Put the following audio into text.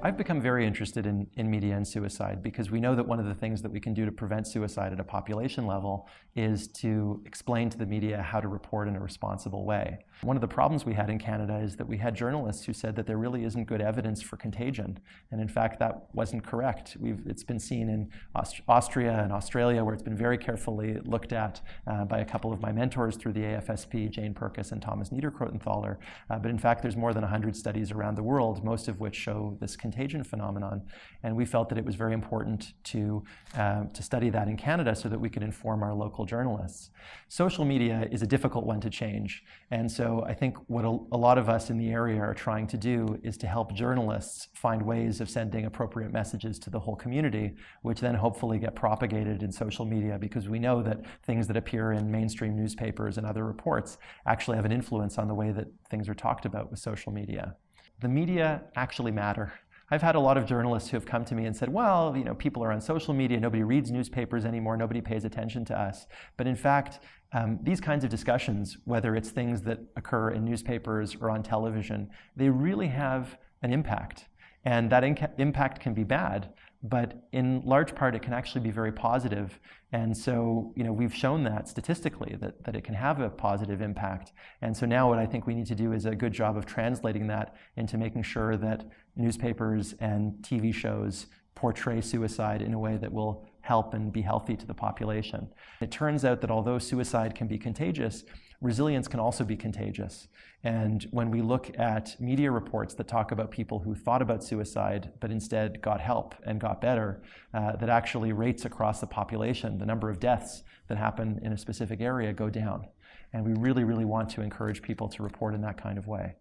I've become very interested in media and suicide because we know that one of the things that we can do to prevent suicide at a population level is to explain to the media how to report in a responsible way. One of the problems we had in Canada is that we had journalists who said that there really isn't good evidence for contagion, and in fact that wasn't correct. It's been seen in Austria and Australia, where it's been very carefully looked at by a couple of my mentors through the AFSP, Jane Purkis and Thomas Niederkrotenthaler, but in fact there's more than 100 studies around the world, most of which show this contagion phenomenon, and we felt that it was very important to study that in Canada so that we could inform our local journalists. Social media is a difficult one to change, and so I think what a lot of us in the area are trying to do is to help journalists find ways of sending appropriate messages to the whole community, which then hopefully get propagated in social media, because we know that things that appear in mainstream newspapers and other reports actually have an influence on the way that things are talked about with social media. The media actually matter. I've had a lot of journalists who have come to me and said, well, people are on social media, nobody reads newspapers anymore, nobody pays attention to us. But in fact, these kinds of discussions, whether it's things that occur in newspapers or on television, they really have an impact. And that impact can be bad, but in large part it can actually be very positive. And so we've shown that statistically that it can have a positive impact. And so now what I think we need to do is a good job of translating that into making sure that newspapers and TV shows portray suicide in a way that will help and be healthy to the population. It turns out that although suicide can be contagious, resilience can also be contagious. And when we look at media reports that talk about people who thought about suicide but instead got help and got better, that actually rates across the population, the number of deaths that happen in a specific area go down. And we really, really want to encourage people to report in that kind of way.